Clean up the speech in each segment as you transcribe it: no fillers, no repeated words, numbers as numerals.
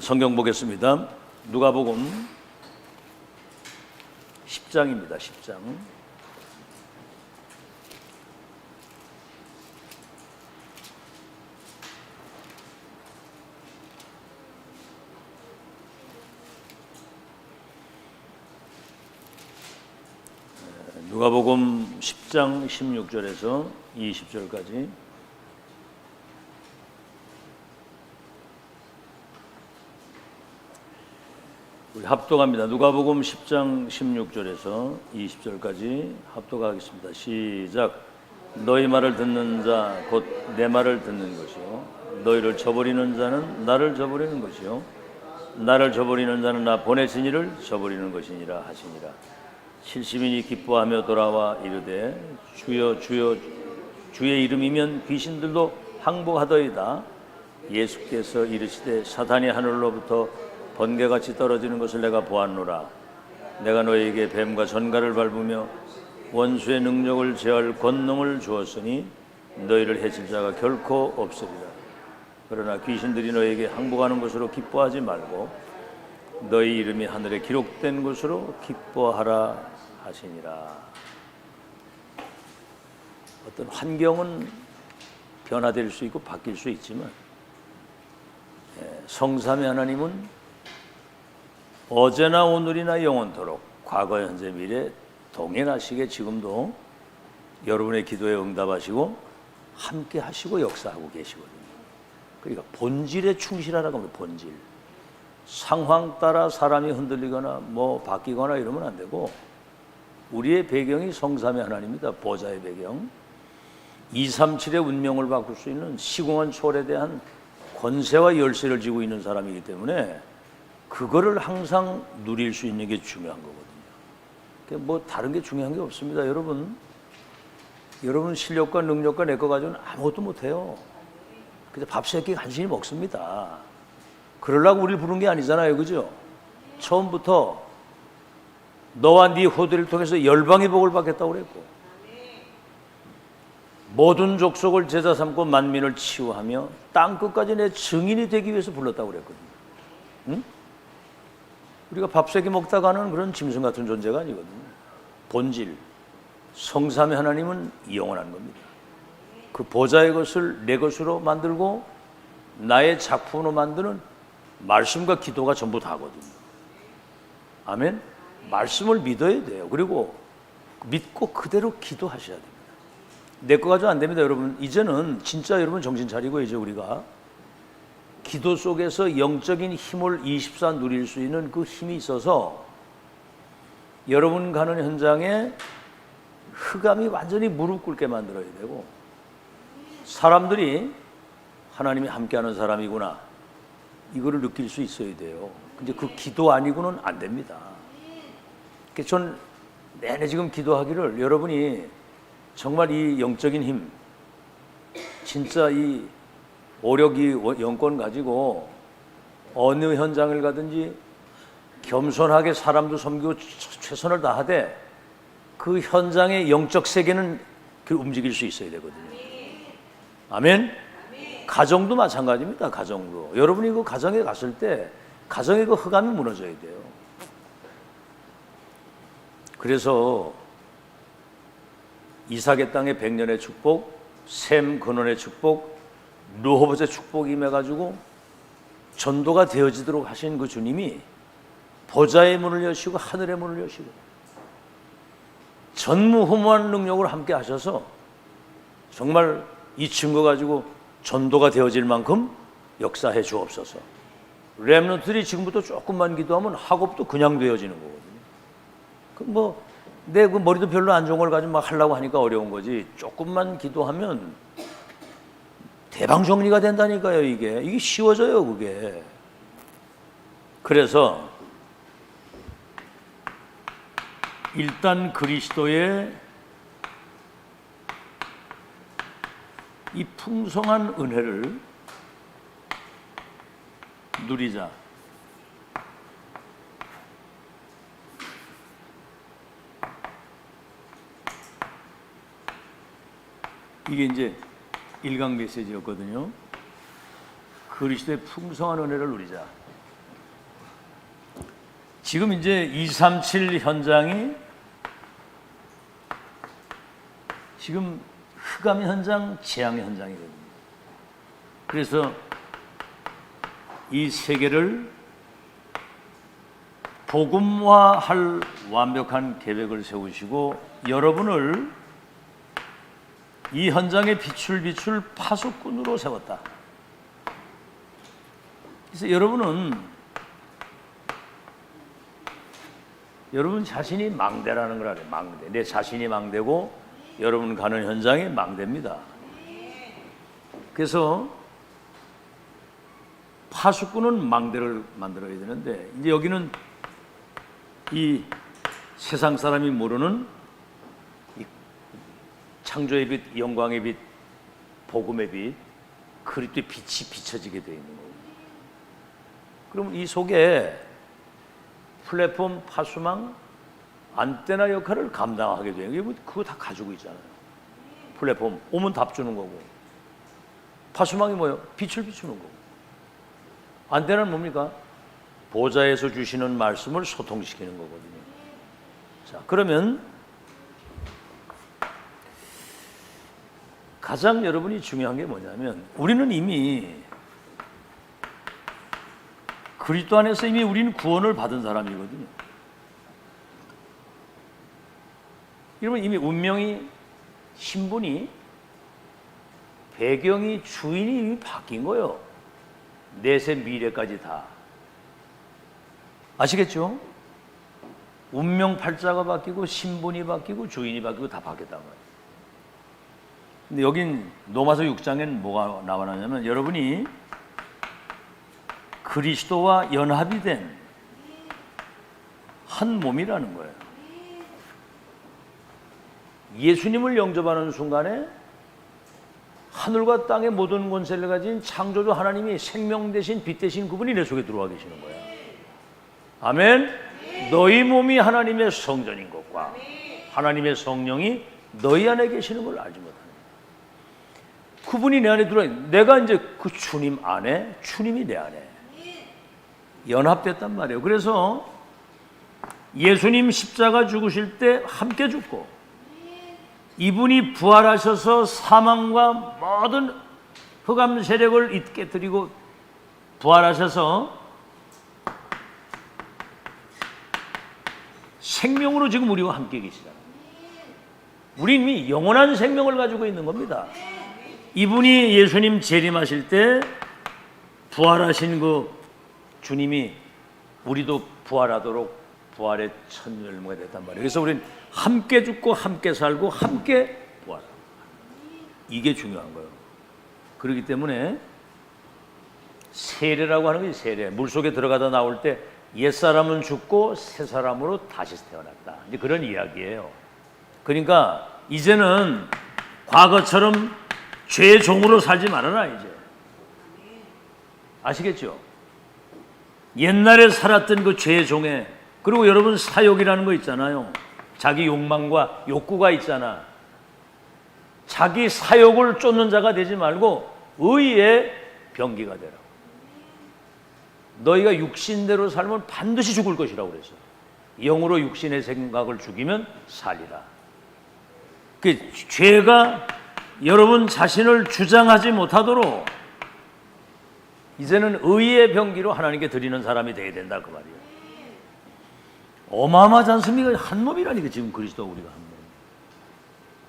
성경 보겠습니다. 누가복음 10장입니다. 10장. 누가복음 10장 16절에서 20절까지 우리 합독합니다. 누가복음 10장 16절에서 20절까지 합독하겠습니다. 시작. 너희 말을 듣는 자 곧 내 말을 듣는 것이요 너희를 저버리는 자는 나를 저버리는 것이요 나를 저버리는 자는 나 보내신 이를 저버리는 것이니라 하시니라. 70인이 기뻐하며 돌아와 이르되 주여 주여 주의 이름이면 귀신들도 항복하더이다. 예수께서 이르시되 사탄이 하늘로부터 번개같이 떨어지는 것을 내가 보았노라. 내가 너희에게 뱀과 전갈을 밟으며 원수의 능력을 제할 권능을 주었으니 너희를 해칠 자가 결코 없으리라. 그러나 귀신들이 너희에게 항복하는 것으로 기뻐하지 말고 너희 이름이 하늘에 기록된 것으로 기뻐하라 하시니라. 어떤 환경은 변화될 수 있고 바뀔 수 있지만 성삼위 하나님은 어제나 오늘이나 영원토록 과거 현재 미래 동행하시게 지금도 여러분의 기도에 응답하시고 함께 하시고 역사하고 계시거든요. 그러니까 본질에 충실하라고 합니다. 본질. 상황 따라 사람이 흔들리거나 바뀌거나 이러면 안 되고 우리의 배경이 성삼위 하나님입니다. 보좌의 배경. 237의 운명을 바꿀 수 있는 시공한 초월에 대한 권세와 열쇠를 쥐고 있는 사람이기 때문에 그거를 항상 누릴 수 있는 게 중요한 거거든요. 다른 게 중요한 게 없습니다. 여러분 실력과 능력과 내 거 가지고는 아무것도 못해요. 그냥 밥 세 끼 간신히 먹습니다. 그러려고 우리를 부른 게 아니잖아요. 그죠? 처음부터 너와 네 후대를 통해서 열방의 복을 받겠다고 그랬고 모든 족속을 제자 삼고 만민을 치유하며 땅끝까지 내 증인이 되기 위해서 불렀다고 그랬거든요. 응? 우리가 밥 세 끼 먹다가는 그런 짐승 같은 존재가 아니거든요. 본질, 성삼위 하나님은 영원한 겁니다. 그 보좌의 것을 내 것으로 만들고 나의 작품으로 만드는 말씀과 기도가 전부 다거든요. 아멘? 말씀을 믿어야 돼요. 그리고 믿고 그대로 기도하셔야 됩니다. 내 거 가지고 안 됩니다. 여러분 이제는 진짜 여러분 정신 차리고 이제 우리가 기도 속에서 영적인 힘을 24 누릴 수 있는 그 힘이 있어서 여러분 가는 현장에 흑암이 완전히 무릎 꿇게 만들어야 되고 사람들이 하나님이 함께하는 사람이구나 이거를 느낄 수 있어야 돼요. 근데 그 기도 아니고는 안 됩니다. 그래서 전 내내 지금 기도하기를 여러분이 정말 이 영적인 힘 진짜 이 오력이 영권 가지고 어느 현장을 가든지 겸손하게 사람도 섬기고 최선을 다하되 그 현장의 영적 세계는 그 움직일 수 있어야 되거든요. 아멘? 가정도 마찬가지입니다. 가정도. 여러분이 그 가정에 갔을 때 가정의 그 흑암이 무너져야 돼요. 그래서 이삭의 땅의 100년의 축복, 셈 근원의 축복, 르호봇의 축복이 임해가지고 전도가 되어지도록 하신 그 주님이 보좌의 문을 여시고 하늘의 문을 여시고 전무후무한 능력을 함께 하셔서 정말 이 증거 가지고 전도가 되어질 만큼 역사해 주옵소서. 렘넌트들이 지금부터 조금만 기도하면 학업도 그냥 되어지는 거거든요. 내 그 머리도 별로 안 좋은 걸 가지고 막 하려고 하니까 어려운 거지. 조금만 기도하면 대방 정리가 된다니까요. 이게 쉬워져요. 그게. 그래서 일단 그리스도의 이 풍성한 은혜를 누리자. 이게 이제 일강 메시지였거든요. 그리스도의 풍성한 은혜를 누리자. 지금 이제 237 현장이 지금 흑암 현장, 재앙 현장이거든요. 그래서 이 세계를 복음화할 완벽한 계획을 세우시고 여러분을 이 현장의 빛을 파수꾼으로 세웠다. 그래서 여러분 자신이 망대라는 걸 알아요. 망대. 내 자신이 망대고 여러분 가는 현장이 망대입니다. 그래서 파수꾼은 망대를 만들어야 되는데 이제 여기는 이 세상 사람이 모르는 이 창조의 빛, 영광의 빛, 복음의 빛, 그리스도의 빛이 비춰지게 되어 있는 거예요. 그럼 이 속에 플랫폼, 파수망, 안테나 역할을 감당하게 돼요. 그거 다 가지고 있잖아요. 플랫폼 오면 답 주는 거고, 파수망이 뭐예요? 빛을 비추는 거고, 안테나는 뭡니까? 보좌에서 주시는 말씀을 소통시키는 거거든요. 자, 그러면 가장 여러분이 중요한 게 뭐냐면 우리는 이미 그리스도 안에서 이미 우리는 구원을 받은 사람이거든요. 여러분 이미 운명이, 신분이, 배경이, 주인이 이미 바뀐 거예요. 내세 미래까지 다. 아시겠죠? 운명 팔자가 바뀌고 신분이 바뀌고 주인이 바뀌고 다 바뀌었단 말이에요. 근데 여긴 로마서 6장에는 뭐가 나와나냐면 여러분이 그리스도와 연합이 된 한 몸이라는 거예요. 예수님을 영접하는 순간에 하늘과 땅의 모든 권세를 가진 창조주 하나님이 생명 대신 빛 대신 그분이 내 속에 들어와 계시는 거예요. 아멘. 너희 몸이 하나님의 성전인 것과 하나님의 성령이 너희 안에 계시는 걸 알지 못하는 거예요. 그분이 내 안에 들어와 있는, 내가 이제 그 주님 안에, 주님이 내 안에 연합됐단 말이에요. 그래서 예수님 십자가 죽으실 때 함께 죽고 이분이 부활하셔서 사망과 모든 흑암 세력을 깨뜨리고 부활하셔서 생명으로 지금 우리와 함께 계시잖아요. 우리는 이미 영원한 생명을 가지고 있는 겁니다. 이분이 예수님 재림하실 때 부활하신 그 주님이 우리도 부활하도록 부활의 첫 열매가 됐단 말이에요. 그래서 우리는 함께 죽고 함께 살고 함께 부활하는 거예요. 이게 중요한 거예요. 그렇기 때문에 세례라고 하는 게 세례. 물속에 들어가다 나올 때 옛사람은 죽고 새 사람으로 다시 태어났다. 이제 그런 이야기예요. 그러니까 이제는 과거처럼 죄의 종으로 살지 말아라 이제. 아시겠죠? 옛날에 살았던 그 죄의 종에, 그리고 여러분 사욕이라는 거 있잖아요. 자기 욕망과 욕구가 있잖아. 자기 사욕을 쫓는 자가 되지 말고 의의 병기가 되라. 너희가 육신대로 살면 반드시 죽을 것이라고 그랬어요. 영으로 육신의 생각을 죽이면 살리라. 그 죄가 여러분 자신을 주장하지 못하도록 이제는 의의 병기로 하나님께 드리는 사람이 되어야 된다 그 말이에요. 어마어마하지 않습니까? 한 몸이라니까 지금 그리스도 우리가 한 몸.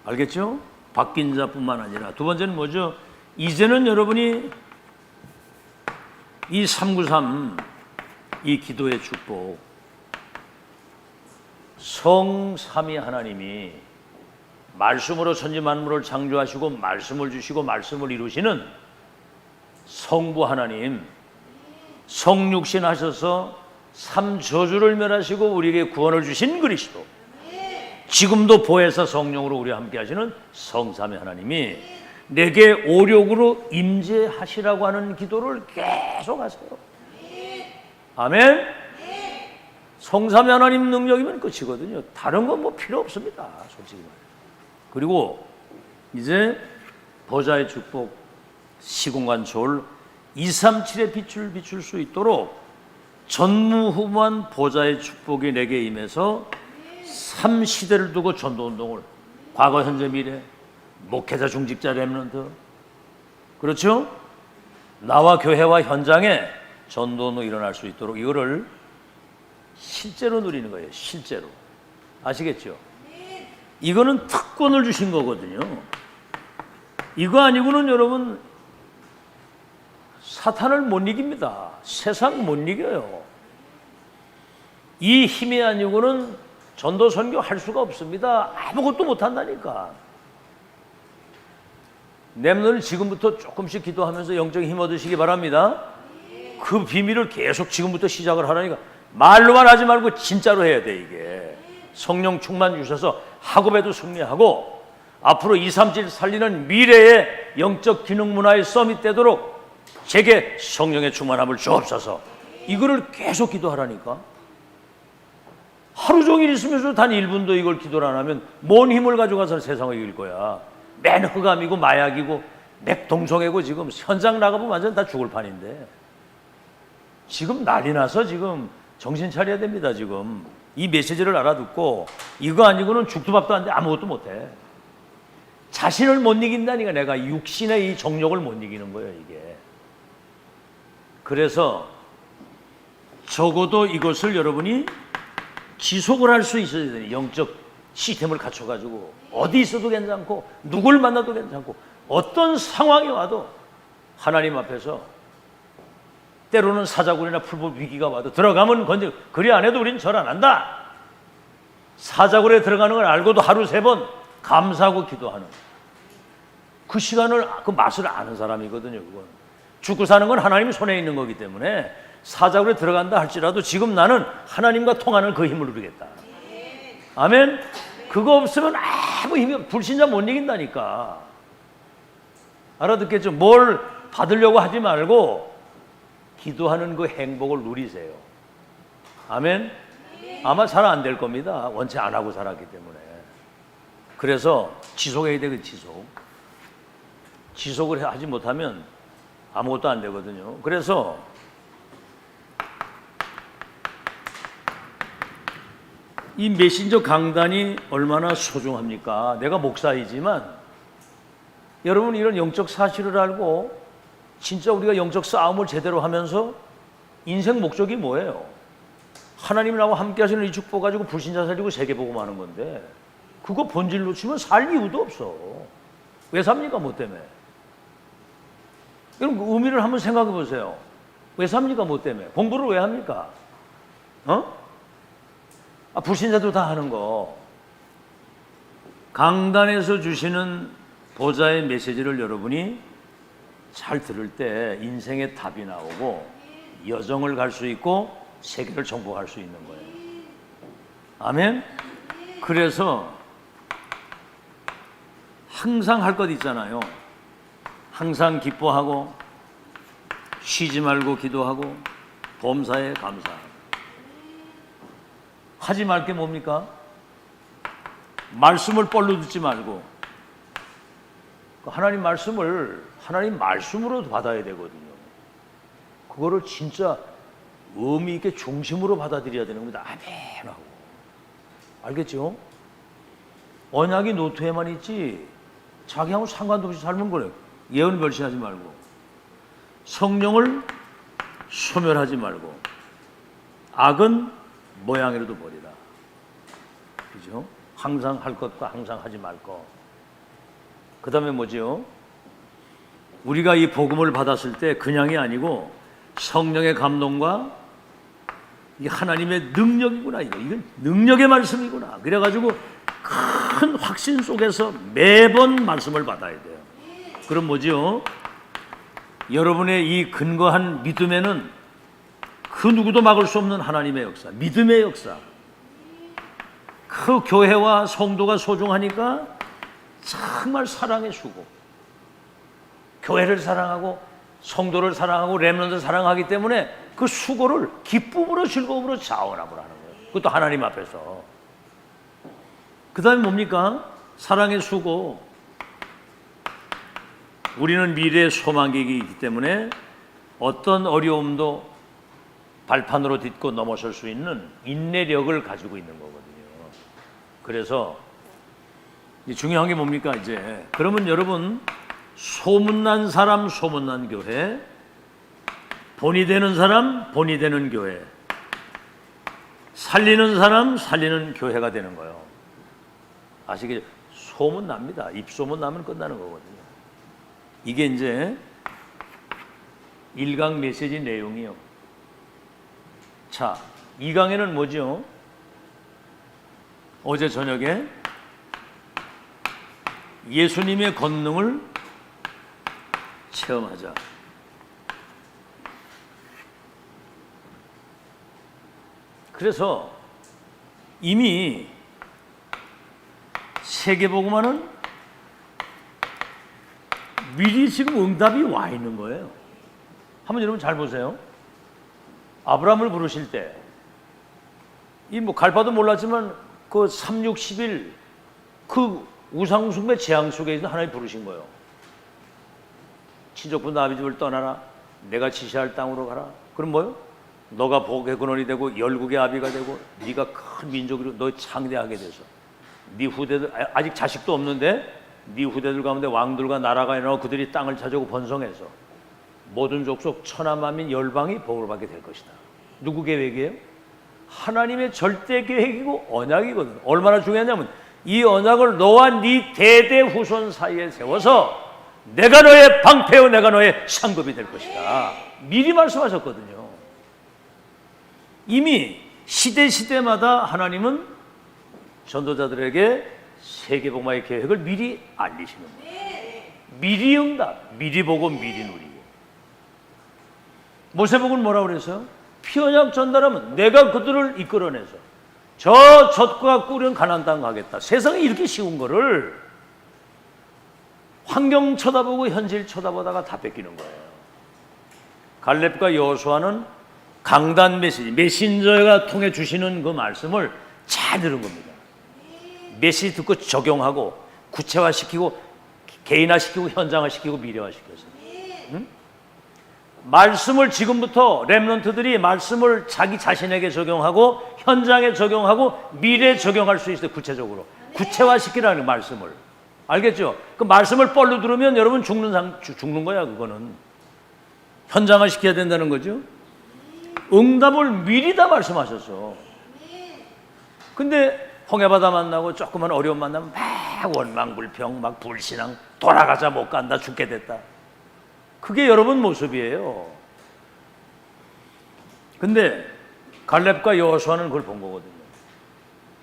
알겠죠? 바뀐 자뿐만 아니라 두 번째는 뭐죠? 이제는 여러분이 이 393 이 기도의 축복, 성삼위 하나님이 말씀으로 천지 만물을 창조하시고 말씀을 주시고 말씀을 이루시는 성부 하나님, 성육신 하셔서 삼저주를 멸하시고 우리에게 구원을 주신 그리스도, 지금도 보혜사 성령으로 우리와 함께 하시는 성삼위 하나님이 내게 오력으로 임재하시라고 하는 기도를 계속 하세요. 아멘. 성삼위 하나님 능력이면 끝이거든요. 다른 건 뭐 필요 없습니다, 솔직히 말해요. 그리고 이제 보좌의 축복, 시공간 초월 237의 빛을 비출 수 있도록 전무후무한 보좌의 축복이 내게 임해서 3시대를 두고 전도운동을, 과거 현재 미래, 목회자 중직자 렘넌트, 그렇죠? 나와 교회와 현장에 전도운동이 일어날 수 있도록 이거를 실제로 누리는 거예요. 실제로. 아시겠죠? 이거는 특권을 주신 거거든요. 이거 아니고는 여러분 사탄을 못 이깁니다. 세상 못 이겨요. 이 힘이 아니고는 전도 선교 할 수가 없습니다. 아무것도 못 한다니까. 렘넌트는 지금부터 조금씩 기도하면서 영적인 힘 얻으시기 바랍니다. 그 비밀을 계속 지금부터 시작을 하라니까. 말로만 하지 말고 진짜로 해야 돼. 이게 성령 충만 주셔서 학업에도 승리하고 앞으로 237 살리는 미래의 영적 기능 문화의 서밋 되도록 제게 성령의 충만함을 주옵소서. 이거를 계속 기도하라니까. 하루 종일 있으면서 단 1분도 이걸 기도를 안 하면 뭔 힘을 가져가서 세상을 이길 거야. 맨 흑암이고 마약이고 맥동성애고 지금 현장 나가보면 완전 다 죽을 판인데 지금 난리 나서 지금 정신 차려야 됩니다. 지금 이 메시지를 알아듣고 이거 아니고는 죽도 밥도 안 돼. 아무것도 못해. 자신을 못 이긴다니까. 내가 육신의 이 정욕을 못 이기는 거예요. 이게. 그래서 적어도 이것을 여러분이 지속을 할 수 있어야 돼요. 영적 시스템을 갖춰가지고 어디 있어도 괜찮고 누굴 만나도 괜찮고 어떤 상황이 와도 하나님 앞에서 때로는 사자굴이나 풀법 위기가 와도 들어가면 건져. 그리 안 해도 우린 절 안 한다. 사자굴에 들어가는 걸 알고도 하루 3번 감사하고 기도하는 그 시간을, 그 맛을 아는 사람이거든요. 그건 죽고 사는 건 하나님 손에 있는 거기 때문에 사자굴에 들어간다 할지라도 지금 나는 하나님과 통하는 그 힘을 누리겠다. 아멘. 그거 없으면 아무 힘이, 불신자 못 이긴다니까. 알아듣겠죠? 뭘 받으려고 하지 말고 기도하는 그 행복을 누리세요. 아멘. 아마 잘 안 될 겁니다. 원체 안 하고 살았기 때문에. 그래서 지속해야 돼. 그 지속을 하지 못하면 아무것도 안 되거든요. 그래서 이 메신저 강단이 얼마나 소중합니까? 내가 목사이지만 여러분 이런 영적 사실을 알고 진짜 우리가 영적 싸움을 제대로 하면서 인생 목적이 뭐예요? 하나님 나와 함께 하시는 이 축복 가지고 불신자 살리고 세계복음하는 건데 그거 본질 놓치면 살 이유도 없어. 왜 삽니까? 뭐 때문에? 여러분 그 의미를 한번 생각해 보세요. 왜 삽니까? 뭐 때문에? 공부를 왜 합니까? 불신자도 다 하는 거. 강단에서 주시는 보좌의 메시지를 여러분이 잘 들을 때 인생의 답이 나오고 여정을 갈 수 있고 세계를 정복할 수 있는 거예요. 아멘? 그래서 항상 할 것 있잖아요. 항상 기뻐하고 쉬지 말고 기도하고 범사에 감사하고. 하지 말 게 뭡니까? 말씀을 뻘로 듣지 말고 하나님 말씀을 하나님 말씀으로 받아야 되거든요. 그거를 진짜 의미 있게 중심으로 받아들여야 되는 겁니다. 아멘 하고. 알겠죠? 언약이 노트에만 있지 자기하고 상관도 없이 살면 그래요. 예언 멸시하지 말고 성령을 소멸하지 말고 악은 모양이라도 버리라. 그죠? 항상 할 것과 항상 하지 말 것. 그 다음에 뭐지요? 우리가 이 복음을 받았을 때 그냥이 아니고 성령의 감동과 이게 하나님의 능력이구나. 이건 능력의 말씀이구나. 그래가지고 큰 확신 속에서 매번 말씀을 받아야 돼요. 그럼 뭐지요? 여러분의 이 근거한 믿음에는 그 누구도 막을 수 없는 하나님의 역사, 믿음의 역사. 그 교회와 성도가 소중하니까 정말 사랑의 수고. 교회를 사랑하고 성도를 사랑하고 렘넌트를 사랑하기 때문에 그 수고를 기쁨으로 즐거움으로 자원함을 하는 거예요. 그것도 하나님 앞에서. 그 다음에 뭡니까? 사랑의 수고. 우리는 미래의 소망객이기 때문에 어떤 어려움도 발판으로 딛고 넘어설 수 있는 인내력을 가지고 있는 거거든요. 그래서 중요한 게 뭡니까 이제? 그러면 여러분, 소문난 사람 소문난 교회, 본이 되는 사람 본이 되는 교회, 살리는 사람 살리는 교회가 되는 거예요. 아시겠죠? 소문 납니다. 입소문 나면 끝나는 거거든요. 이게 이제 1강 메시지 내용이요. 자, 2강에는 뭐죠? 어제 저녁에 예수님의 권능을 체험하자. 그래서 이미 세계복음화는 미리 지금 응답이 와 있는 거예요. 한번 여러분 잘 보세요. 아브라함을 부르실 때, 이 뭐 갈바도 몰랐지만 그 360일 그 우상숭배 재앙 속에 있는 하나님 부르신 거예요. 친족부 나비 집을 떠나라. 내가 지시할 땅으로 가라. 그럼 뭐요? 너가 복의 근원이 되고 열국의 아비가 되고 네가 큰 민족으로 너 창대하게 돼서 네 후대들, 아직 자식도 없는데 네 후대들 가운데 왕들과 나라가 일어나고 그들이 땅을 차지하고 번성해서 모든 족속 천하만민 열방이 복을 받게 될 것이다. 누구 계획이에요? 하나님의 절대 계획이고 언약이거든. 얼마나 중요하냐면 이 언약을 너와 네 대대 후손 사이에 세워서 내가 너의 방패요 내가 너의 상급이 될 것이다. 미리 말씀하셨거든요. 이미 시대마다 하나님은 전도자들에게 세계복음화의 계획을 미리 알리시는 거예요. 미리 응답, 미리 보고 미리 누리게. 모세복은 뭐라고 그랬어요? 피언약 전달하면 내가 그들을 이끌어내서 저 젖과 꿀은 가나안 땅 가겠다. 세상에 이렇게 쉬운 거를 환경 쳐다보고 현실 쳐다보다가 다 뺏기는 거예요. 갈렙과 여호수아는 강단 메시지, 메신저가 통해 주시는 그 말씀을 잘 들은 겁니다. 메시지 듣고 적용하고 구체화시키고 개인화시키고 현장화시키고 미래화시켰어요. 응? 말씀을 지금부터 렘넌트들이 말씀을 자기 자신에게 적용하고 현장에 적용하고 미래에 적용할 수 있어요. 구체적으로 구체화시키라는 말씀을. 알겠죠? 그 말씀을 뻘로 들으면 여러분 죽는 거야. 그거는 현장화 시켜야 된다는 거죠. 응답을 미리 다 말씀하셨어. 근데 홍해바다 만나고 조그만 어려움 만나면 막 원망불평, 막 불신앙, 돌아가자 못 간다, 죽게 됐다. 그게 여러분 모습이에요. 근데 갈렙과 여호수아는 그걸 본 거거든요.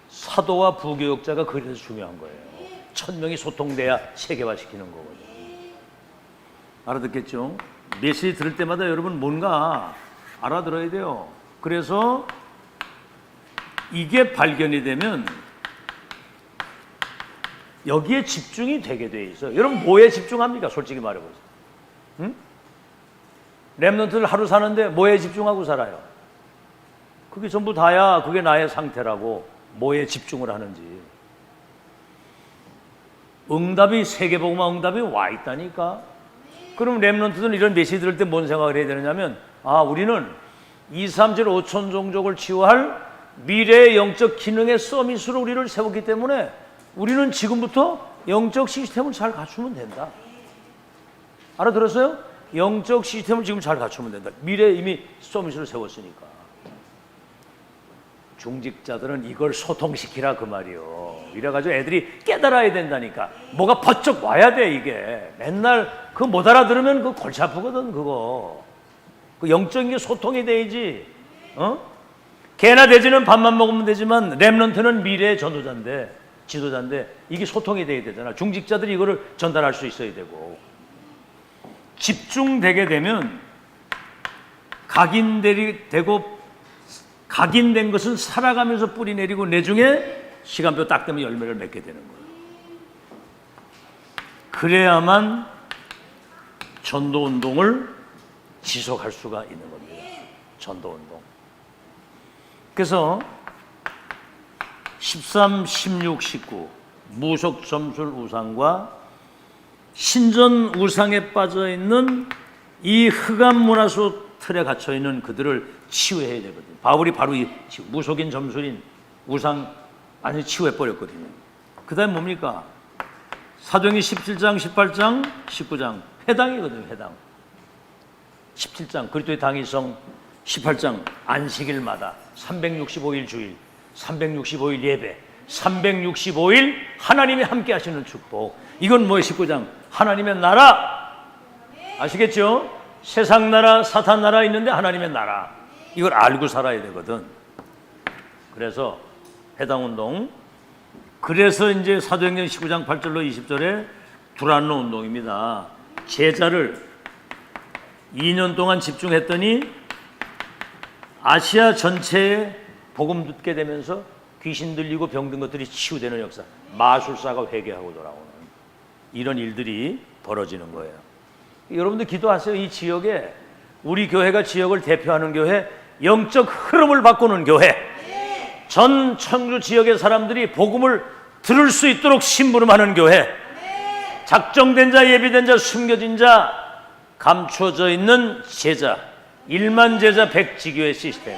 사도와 부교역자가 그래서 중요한 거예요. 1000명이 소통돼야 세계화시키는 거거든요. 알아듣겠죠? 메시지 들을 때마다 여러분 뭔가 알아들어야 돼요. 그래서 이게 발견이 되면 여기에 집중이 되게 돼 있어요. 여러분 뭐에 집중합니까? 솔직히 말해보세요. 응? 렘넌트를 하루 사는데 뭐에 집중하고 살아요? 그게 전부 다야. 그게 나의 상태라고. 뭐에 집중을 하는지. 응답이 세계복음화 응답이 와 있다니까. 그럼 렘넌트들은 이런 메시지 들을 때 뭔 생각을 해야 되느냐면 우리는 2, 3, 7, 5천 종족을 치유할 미래의 영적 기능의 서밋으로 우리를 세웠기 때문에 우리는 지금부터 영적 시스템을 잘 갖추면 된다. 알아들었어요? 영적 시스템을 지금 잘 갖추면 된다. 미래에 이미 서밋으로 세웠으니까. 중직자들은 이걸 소통시키라 그 말이요. 이래가지고 애들이 깨달아야 된다니까. 뭐가 번쩍 와야 돼 이게. 맨날 그거 못 알아들으면 그 골치 아프거든 그거. 그 영적인 게 소통이 돼야지. 개나 돼지는 밥만 먹으면 되지만 렘넌트는 미래의 전도자인데 지도자인데 이게 소통이 돼야 되잖아. 중직자들이 이거를 전달할 수 있어야 되고. 집중되게 되면 각인된 것은 살아가면서 뿌리 내리고 내중에 시간표 딱 되면 열매를 맺게 되는 거예요. 그래야만 전도운동을 지속할 수가 있는 겁니다. 전도운동. 그래서 13, 16, 19 무속 점술 우상과 신전 우상에 빠져있는 이 흑암 문화 속 틀에 갇혀 있는 그들을 치유해야 되거든요. 바울이 바로 이 무속인, 점술인, 우상 완전히 치유해 버렸거든요. 그다음에 뭡니까? 사도행전 17장, 18장, 19장 회당이거든요. 회당. 17장 그리스도의 당위성, 18장 안식일마다 365일 주일, 365일 예배, 365일 하나님이 함께 하시는 축복. 이건 뭐예요? 19장 하나님의 나라. 아시겠죠? 세상 나라, 사탄 나라 있는데 하나님의 나라. 이걸 알고 살아야 되거든. 그래서 해당운동. 그래서 이제 사도행전 19장 8절로 20절에 두란노 운동입니다. 제자를 2년 동안 집중했더니 아시아 전체에 복음 듣게 되면서 귀신 들리고 병든 것들이 치유되는 역사, 마술사가 회개하고 돌아오는 이런 일들이 벌어지는 거예요. 여러분들 기도하세요. 이 지역에 우리 교회가 지역을 대표하는 교회, 영적 흐름을 바꾸는 교회, 전 청주 지역의 사람들이 복음을 들을 수 있도록 심부름하는 교회, 작정된 자, 예비된 자, 숨겨진 자, 감춰져 있는 제자, 1만 제자 100지교의 시스템.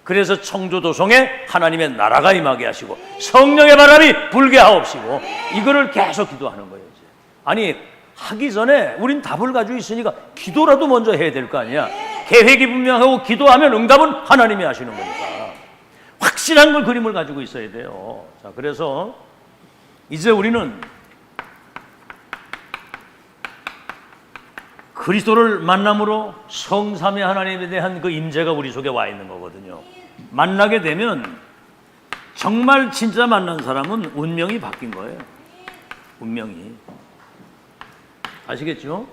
그래서 청주 도성에 하나님의 나라가 임하게 하시고 성령의 바람이 불게 하옵시고, 이거를 계속 기도하는 거예요. 이제. 아니 하기 전에 우린 답을 가지고 있으니까 기도라도 먼저 해야 될 거 아니야. 계획이 분명하고 기도하면 응답은 하나님이 하시는 거니까 확실한 걸, 그림을 가지고 있어야 돼요. 자, 그래서 이제 우리는 그리스도를 만남으로 성삼위 하나님에 대한 그 임재가 우리 속에 와 있는 거거든요. 만나게 되면 정말 진짜 만난 사람은 운명이 바뀐 거예요. 운명이. 아시겠죠?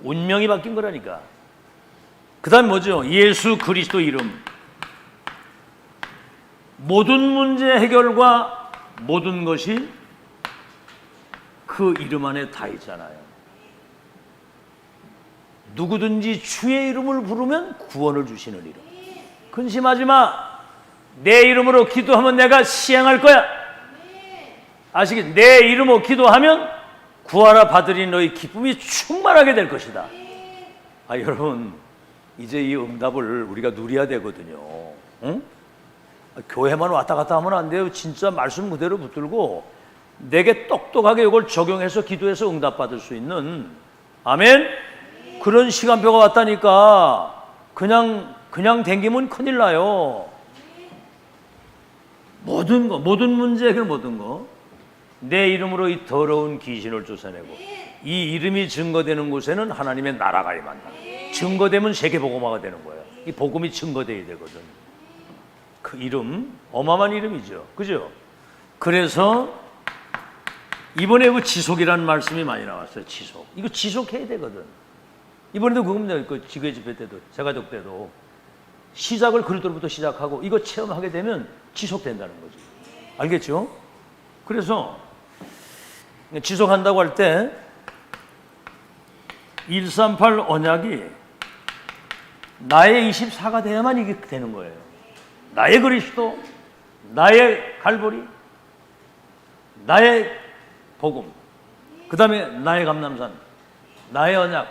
운명이 바뀐 거라니까. 그 다음 뭐죠? 예수 그리스도 이름. 모든 문제 해결과 모든 것이 그 이름 안에 다 있잖아요. 누구든지 주의 이름을 부르면 구원을 주시는 이름. 근심하지 마. 내 이름으로 기도하면 내가 시행할 거야. 아시겠지? 내 이름으로 기도하면 구하라 받으리 너희 기쁨이 충만하게 될 것이다. 아, 여러분, 이제 이 응답을 우리가 누려야 되거든요. 응? 교회만 왔다 갔다 하면 안 돼요. 진짜 말씀 그대로 붙들고 내게 똑똑하게 이걸 적용해서 기도해서 응답받을 수 있는, 아멘? 그런 시간표가 왔다니까. 그냥 댕기면 큰일 나요. 모든 거, 모든 문제 해결, 모든 거. 내 이름으로 이 더러운 귀신을 쫓아내고, 이 이름이 증거되는 곳에는 하나님의 나라가 임한다. 증거되면 세계복음화가 되는 거예요. 이 복음이 증거되어야 되거든. 그 이름, 어마어마한 이름이죠. 그죠? 그래서 이번에 그 지속이라는 말씀이 많이 나왔어요. 지속. 이거 지속해야 되거든. 이번에도 그겁니다. 그 지교회 집회 때도, 세가족 때도 시작을 그리스도로부터 시작하고 이거 체험하게 되면 지속된다는 거죠. 알겠죠? 그래서 지속한다고 할 때 138 언약이 나의 24가 돼야만 이게 되는 거예요. 나의 그리스도, 나의 갈보리, 나의 복음, 그 다음에 나의 감람산, 나의 언약,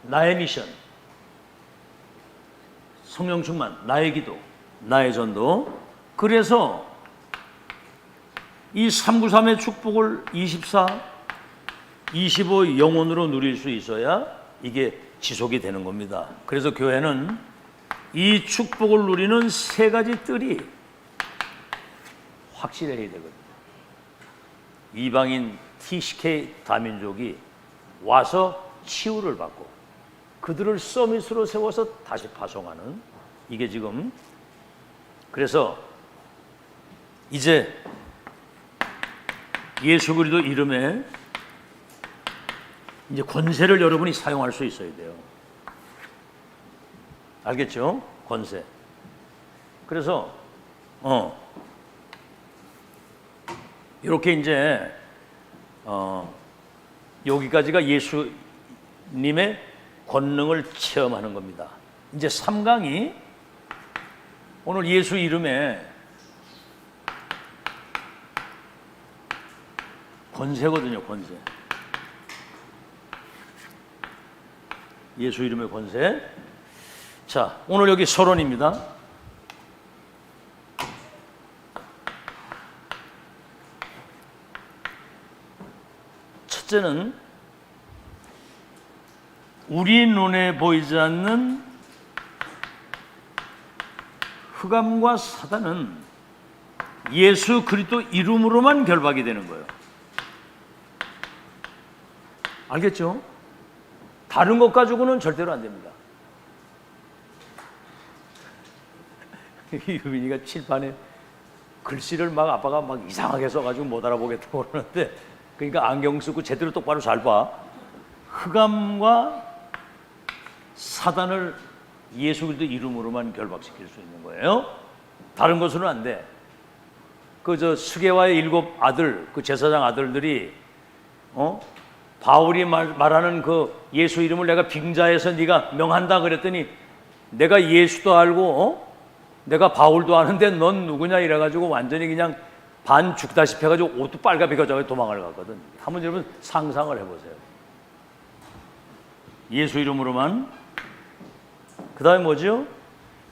나의 미션, 성령 충만, 나의 기도, 나의 전도. 그래서 이 393의 축복을 24, 25 영혼으로 누릴 수 있어야 이게 지속이 되는 겁니다. 그래서 교회는 이 축복을 누리는 세 가지 뜰이 확실해야 되거든요. 이방인 TCK 다민족이 와서 치유를 받고 그들을 서밋으로 세워서 다시 파송하는, 이게 지금. 그래서 이제 예수 그리스도 이름에 이제 권세를 여러분이 사용할 수 있어야 돼요. 알겠죠? 권세. 그래서 이렇게 이제 여기까지가 예수님의 권능을 체험하는 겁니다. 이제 3강이 오늘 예수 이름에 권세거든요. 권세. 예수 이름의 권세. 자, 오늘 여기 서론입니다. 첫째는 우리 눈에 보이지 않는 흑암과 사단은 예수 그리스도 이름으로만 결박이 되는 거예요. 알겠죠? 다른 것 가지고는 절대로 안 됩니다. 유빈이가 칠판에 글씨를 막 아빠가 막 이상하게 써가지고 못 알아보겠다고 그러는데, 그러니까 안경 쓰고 제대로 똑바로 잘 봐. 흑암과 사단을 예수 그리스도 이름으로만 결박시킬 수 있는 거예요. 다른 것으로는 안 돼. 그 스게와의 7 아들, 그 제사장 아들들이 바울이 말하는 그 예수 이름을 내가 빙자해서 네가 명한다 그랬더니, 내가 예수도 알고 내가 바울도 아는데 넌 누구냐 이래가지고 완전히 그냥 반 죽다시피 해가지고 옷도 빨가비가져서 도망을 갔거든. 한번 여러분 상상을 해보세요. 예수 이름으로만. 그 다음에 뭐죠?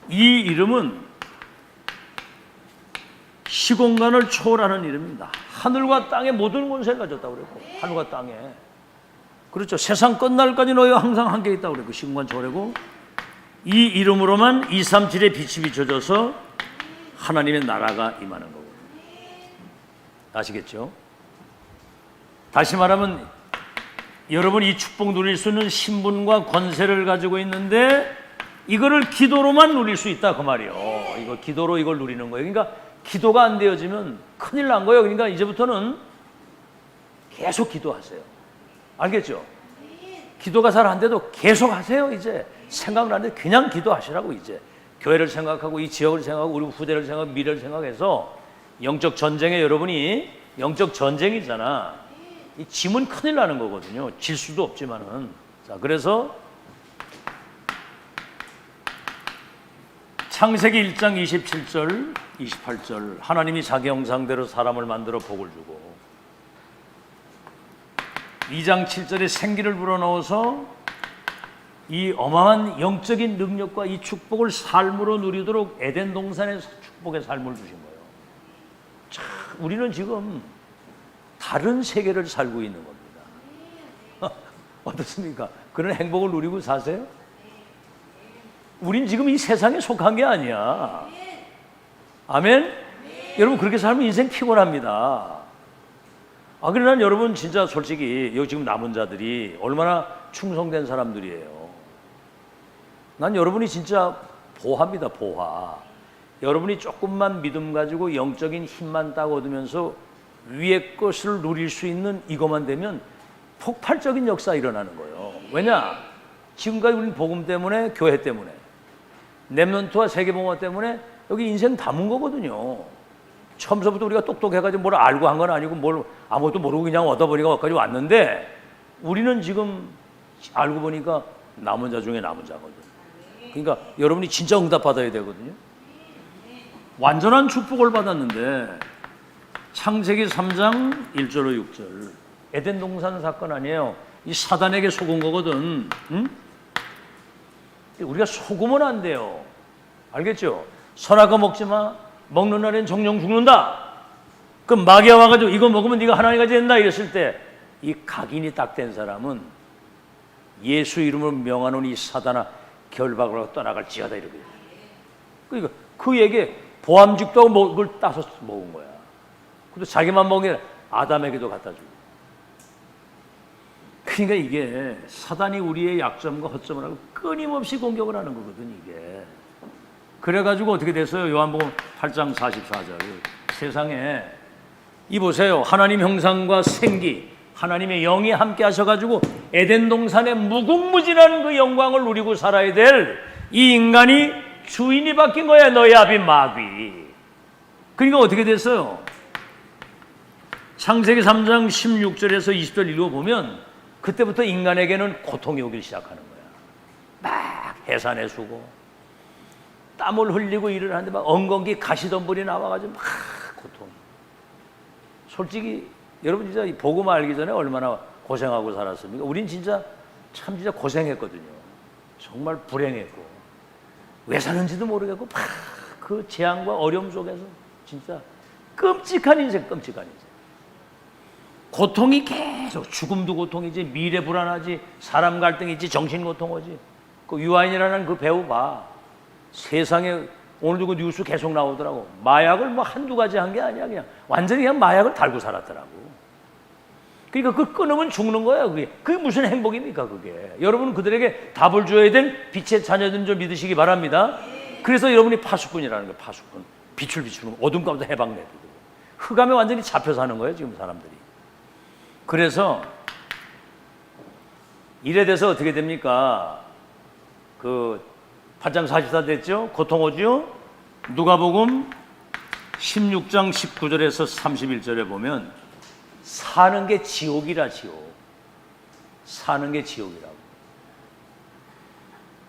이 이름은 시공간을 초월하는 이름입니다. 하늘과 땅의 모든 권세를 가졌다고 그랬고, 하늘과 땅에. 그렇죠. 세상 끝날까지 너희와 항상 함께 있다고 그랬고, 시공간 초월하고, 이 이름으로만 237의 빛이 비춰져서 하나님의 나라가 임하는 거고. 아시겠죠? 다시 말하면 여러분이 이 축복 누릴 수 있는 신분과 권세를 가지고 있는데 이거를 기도로만 누릴 수 있다 그 말이에요. 이거 기도로 이걸 누리는 거예요. 그러니까 기도가 안 되어지면 큰일 난 거예요. 그러니까 이제부터는 계속 기도하세요. 알겠죠? 기도가 잘 안 돼도 계속 하세요. 이제 생각나는데 그냥 기도하시라고. 이제 교회를 생각하고 이 지역을 생각하고 우리 후대를 생각하고 미래를 생각해서 영적 전쟁에, 여러분이 영적 전쟁이잖아. 이 지면 큰일 나는 거거든요. 질 수도 없지만은. 자, 그래서 창세기 1장 27절 28절 하나님이 자기 형상대로 사람을 만들어 복을 주고, 2장 7절에 생기를 불어넣어서 이 어마어마한 영적인 능력과 이 축복을 삶으로 누리도록 에덴 동산에서 축복의 삶을 주신 거예요. 참, 우리는 지금 다른 세계를 살고 있는 겁니다. 어떻습니까? 그런 행복을 누리고 사세요? 우린 지금 이 세상에 속한 게 아니야. 아멘? 여러분, 그렇게 살면 인생 피곤합니다. 그러나 여러분, 진짜 솔직히 여기 지금 남은 자들이 얼마나 충성된 사람들이에요. 난 여러분이 진짜 보화입니다. 보화. 여러분이 조금만 믿음 가지고 영적인 힘만 딱 얻으면서 위의 것을 누릴 수 있는 이것만 되면 폭발적인 역사 일어나는 거예요. 왜냐? 지금까지 우리는 복음 때문에, 교회 때문에, 렘넌트와 세계봉화 때문에 여기 인생 담은 거거든요. 처음서부터 우리가 똑똑해가지고 뭘 알고 한 건 아니고 뭘 아무것도 모르고 그냥 얻어버리고 여기까지 왔는데, 우리는 지금 알고 보니까 남은 자 중에 남은 자거든. 그러니까 여러분이 진짜 응답받아야 되거든요. 완전한 축복을 받았는데, 창세기 3장 1절로 6절 에덴 동산 사건 아니에요. 이 사단에게 속은 거거든. 응? 우리가 속으면 안 돼요. 알겠죠? 선악과 먹지 마. 먹는 날엔 정령 죽는다. 그럼 마귀가 와가지고 이거 먹으면 네가 하나님같이 된다 이랬을 때, 이 각인이 딱 된 사람은 예수 이름으로 명하노니 이 사단아 결박을 하고 떠나갈지어다 이러거든요. 그러니까 그에게 보암직도 하고 그걸 따서 먹은 거야. 그래도 자기만 먹은 게 아니라 아담에게도 갖다 주고. 그러니까 이게 사단이 우리의 약점과 허점을 하고 끊임없이 공격을 하는 거거든 이게. 그래가지고 어떻게 됐어요? 요한복음 8장 44절. 세상에 이 보세요. 하나님 형상과 생기, 하나님의 영이 함께 하셔가지고 에덴 동산의 무궁무진한 그 영광을 누리고 살아야 될 이 인간이 주인이 바뀐 거야. 너의 아비 마귀. 그러니까 어떻게 됐어요? 창세기 3장 16절에서 20절 읽어보면 그때부터 인간에게는 고통이 오기 시작하는 거야. 막 해산에 수고, 땀을 흘리고 일을 하는데 막 엉겅기 가시덤불이 나와가지고 막 고통. 솔직히 여러분 진짜 복음 알기 전에 얼마나 고생하고 살았습니까? 우린 진짜 참 진짜 고생했거든요. 정말 불행했고. 왜 사는지도 모르겠고 막 그 재앙과 어려움 속에서 진짜 끔찍한 인생, 끔찍한 인생. 고통이 계속, 죽음도 고통이지, 미래 불안하지, 사람 갈등이지, 정신 고통 오지. 그 유아인이라는 그 배우 봐. 세상에 오늘도 그 뉴스 계속 나오더라고. 마약을 뭐 한두 가지 한 게 아니야. 그냥 완전히 그냥 마약을 달고 살았더라고. 그러니까 그 끊으면 죽는 거야. 그게 무슨 행복입니까, 그게. 여러분은 그들에게 답을 줘야 될 빛의 자녀들인 줄 믿으시기 바랍니다. 그래서 여러분이 파수꾼이라는 거예요, 파수꾼. 빛을 비추는 거, 어둠 가운데 해방내고. 흑암에 완전히 잡혀 사는 거예요, 지금 사람들이. 그래서 이래 돼서 어떻게 됩니까? 그 8장 44 됐죠? 고통 오죠? 누가복음 16장 19절에서 31절에 보면 사는 게 지옥이라, 지옥. 사는 게 지옥이라고.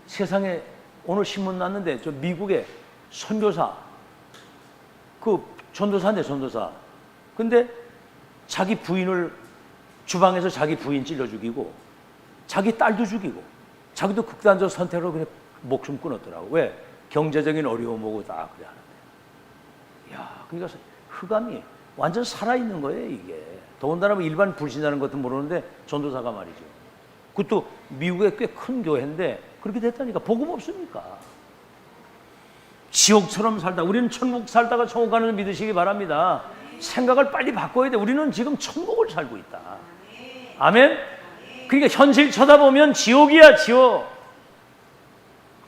세상에 오늘 신문 났는데 저 미국의 선교사, 그 전도사인데, 전도사. 근데 자기 부인을 주방에서 자기 부인 찔러 죽이고 자기 딸도 죽이고 자기도 극단적 선택으로 그냥 목숨 끊었더라고. 왜? 경제적인 어려움 오고 다 그래 하는데. 야, 그러니까 흑암이 완전 살아있는 거예요, 이게. 더군다나 일반 불신자는 것도 모르는데 전도사가 말이죠. 그것도 미국의 꽤 큰 교회인데 그렇게 됐다니까. 복음 없습니까? 지옥처럼 살다, 우리는 천국 살다가 천국 가는 줄 믿으시기 바랍니다. 생각을 빨리 바꿔야 돼. 우리는 지금 천국을 살고 있다. 아멘? 그러니까 현실 쳐다보면 지옥이야, 지옥.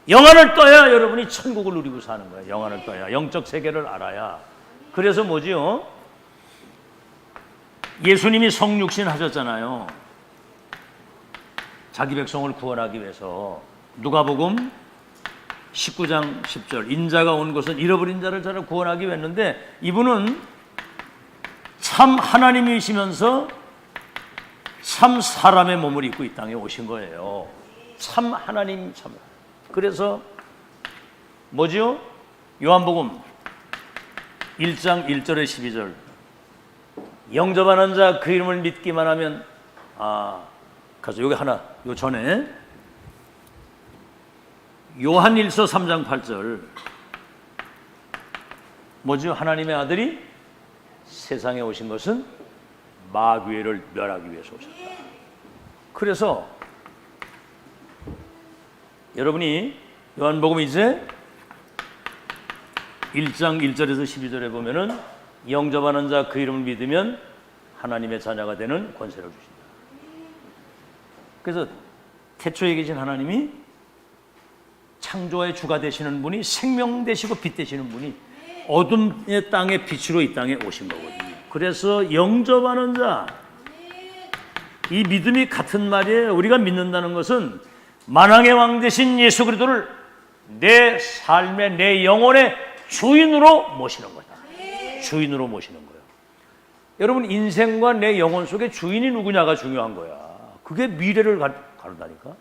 영안을 떠야 여러분이 천국을 누리고 사는 거야. 영안을 떠야, 영적 세계를 알아야. 그래서 뭐지요? 예수님이 성육신 하셨잖아요. 자기 백성을 구원하기 위해서. 누가복음 19장 10절, 인자가 온 것은 잃어버린 자를 찾아 구원하기 위해 했는데, 이분은 참 하나님이시면서 참 사람의 몸을 입고 이 땅에 오신 거예요. 참 하나님, 참. 그래서 뭐지요? 요한복음 1장 1절에 12절, 영접하는 자 그 이름을 믿기만 하면, 가서 여기 하나, 요 전에 요한일서 3장 8절, 뭐죠? 하나님의 아들이 세상에 오신 것은 마귀를 멸하기 위해서 오셨다. 그래서 여러분이 요한복음 이제 1장 1절에서 12절에 보면은 영접하는 자 그 이름을 믿으면 하나님의 자녀가 되는 권세를 주신다. 그래서 태초에 계신 하나님이, 창조의 주가 되시는 분이, 생명 되시고 빛 되시는 분이 어둠의 땅의 빛으로 이 땅에 오신 거거든요. 그래서 영접하는 자, 이 믿음이 같은 말이에요. 우리가 믿는다는 것은 만왕의 왕 되신 예수 그리스도를 내 삶의, 내 영혼의 주인으로 모시는 거다. 주인으로 모시는 거예요. 여러분, 인생과 내 영혼 속에 주인이 누구냐가 중요한 거야. 그게 미래를 가른다니까.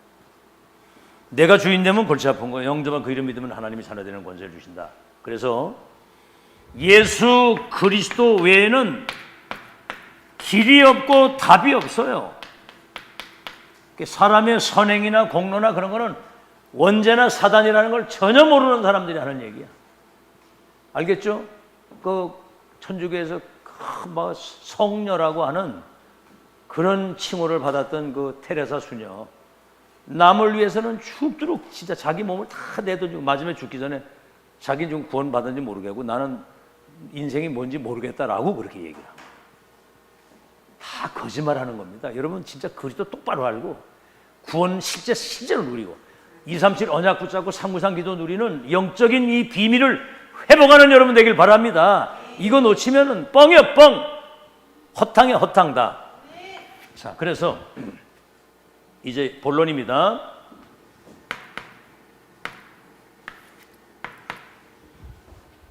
내가 주인 되면 골치 아픈 거예요. 영접한 그 이름 믿으면 하나님이 자녀 되는 권세를 주신다. 그래서 예수 그리스도 외에는 길이 없고 답이 없어요. 사람의 선행이나 공로나 그런 거는 원죄나 사단이라는 걸 전혀 모르는 사람들이 하는 얘기야. 알겠죠? 그 천주교에서 막 성녀라고 하는 그런 칭호를 받았던 그 테레사 수녀, 남을 위해서는 죽도록 진짜 자기 몸을 다 내던지고 마지막에 죽기 전에 자기 좀 구원 받은지 모르겠고 나는 인생이 뭔지 모르겠다라고 그렇게 얘기를 합니다. 다 거짓말하는 겁니다. 여러분 진짜 그리스도 똑바로 알고 구원 실제로 누리고 237 언약 붙잡고 393 기도 누리는 영적인 이 비밀을 회복하는 여러분 되길 바랍니다. 이거 놓치면은 뻥이야, 뻥. 허탕이야, 허탕 다. 자, 그래서 이제 본론입니다.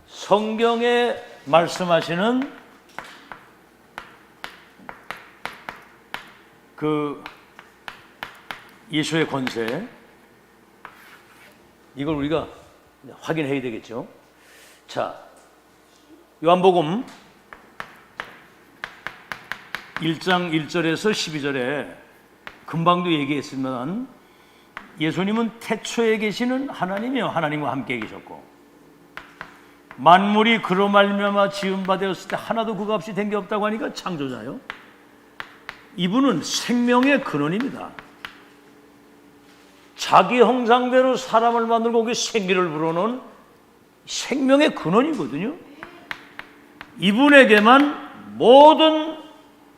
성경에 말씀하시는 그 예수의 권세, 이걸 우리가 확인해야 되겠죠. 자, 요한복음 1장 1절에서 12절에 금방도 얘기했지만 예수님은 태초에 계시는 하나님이요, 하나님과 함께 계셨고 만물이 그로 말미암아 지은 바 되었을 때 하나도 그가 없이 된 게 없다고 하니까 창조자요. 이분은 생명의 근원입니다. 자기 형상대로 사람을 만들고 그 생기를 불어넣은 생명의 근원이거든요. 이분에게만 모든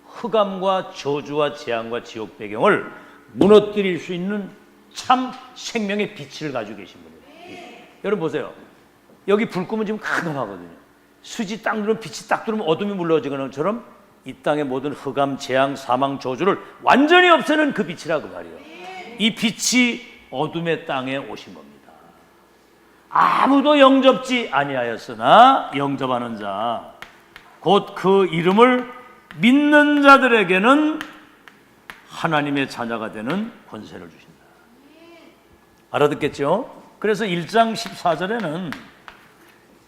흑암과 저주와 재앙과 지옥 배경을 무너뜨릴 수 있는 참 생명의 빛을 가지고 계신 분이에요. 여러분 보세요. 여기 불 끄면 지금 깜깜하거든요. 수지 딱 누르면 빛이 딱 들어오면 어둠이 물러지는 것처럼 이 땅의 모든 흑암, 재앙, 사망, 저주를 완전히 없애는 그 빛이라 그 말이에요. 이 빛이 어둠의 땅에 오신 겁니다. 아무도 영접지 아니하였으나 영접하는 자, 곧 그 이름을 믿는 자들에게는 하나님의 자녀가 되는 권세를 주신다. 알아듣겠죠? 그래서 1장 14절에는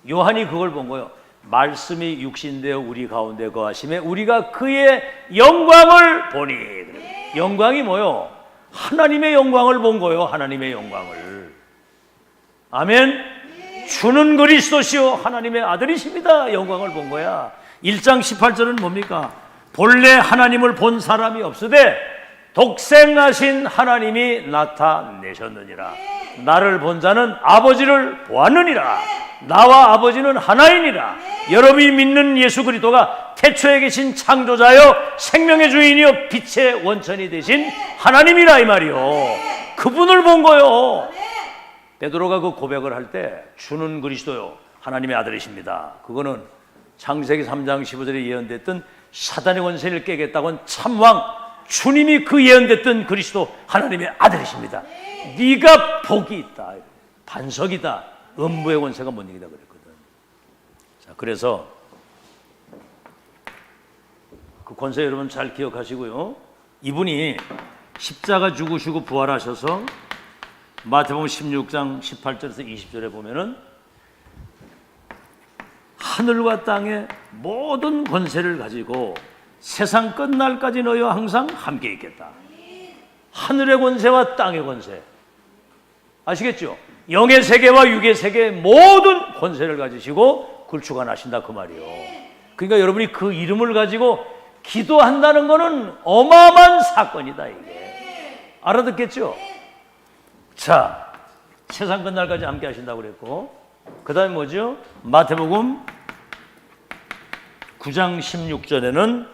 요한이 그걸 본 거예요. 말씀이 육신되어 우리 가운데 거하심에 우리가 그의 영광을 보니. 영광이 뭐요? 하나님의 영광을 본 거예요. 하나님의 영광을. 아멘. 주는 그리스도시요 하나님의 아들이십니다. 영광을 본 거야. 1장 18절은 뭡니까? 본래 하나님을 본 사람이 없으되 독생하신 하나님이 나타내셨느니라. 나를 본 자는 아버지를 보았느니라. 나와 아버지는 하나이니라. 여러분이 믿는 예수 그리스도가 태초에 계신 창조자여 생명의 주인이여 빛의 원천이 되신 하나님이라 이 말이요. 그분을 본 거요. 베드로가 그 고백을 할 때 주는 그리스도요 하나님의 아들이십니다. 그거는 창세기 3장 15절에 예언됐던 사단의 권세를 깨겠다고 한 참왕 주님이 그 예언됐던 그리스도 하나님의 아들이십니다. 네가 복이 있다, 반석이다, 음부의 권세가 못 이기다 그랬거든. 자, 그래서 그 권세 여러분 잘 기억하시고요. 이분이 십자가 죽으시고 부활하셔서 마태복음 16장 18절에서 20절에 보면은 하늘과 땅의 모든 권세를 가지고 세상 끝날까지 너희와 항상 함께 있겠다. 하늘의 권세와 땅의 권세 아시겠죠? 영의 세계와 육의 세계의 모든 권세를 가지시고 굴축하나신다 그 말이요. 그러니까 여러분이 그 이름을 가지고 기도한다는 것은 어마어마한 사건이다 이게. 알아듣겠죠? 자, 세상 끝날까지 함께 하신다고 그랬고 그 다음에 뭐죠? 마태복음 9장 16절에는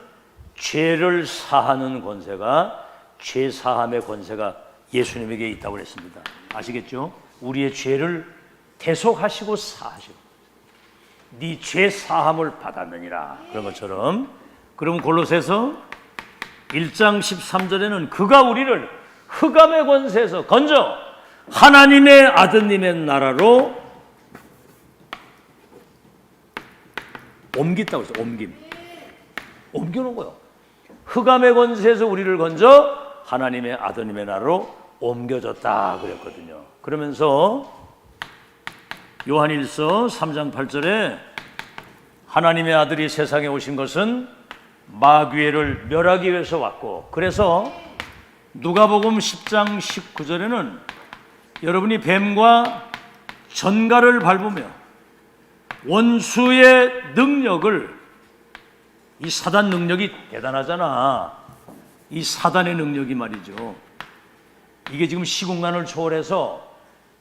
죄를 사하는 권세가, 죄 사함의 권세가 예수님에게 있다고 그랬습니다. 아시겠죠? 우리의 죄를 대속하시고 사하시고 네 죄 사함을 받았느니라 그런 것처럼. 그럼 골로새서 1장 13절에는 그가 우리를 흑암의 권세에서 건져 하나님의 아드님의 나라로 옮겼다고 했어요. 옮겨놓은 거예요. 흑암의 권세에서 우리를 건져 하나님의 아드님의 나라로 옮겨졌다 그랬거든요. 그러면서 요한일서 3장 8절에 하나님의 아들이 세상에 오신 것은 마귀를 멸하기 위해서 왔고, 그래서 누가복음 10장 19절에는 여러분이 뱀과 전갈을 밟으며 원수의 능력을, 이 사단 능력이 대단하잖아. 이 사단의 능력이 말이죠. 이게 지금 시공간을 초월해서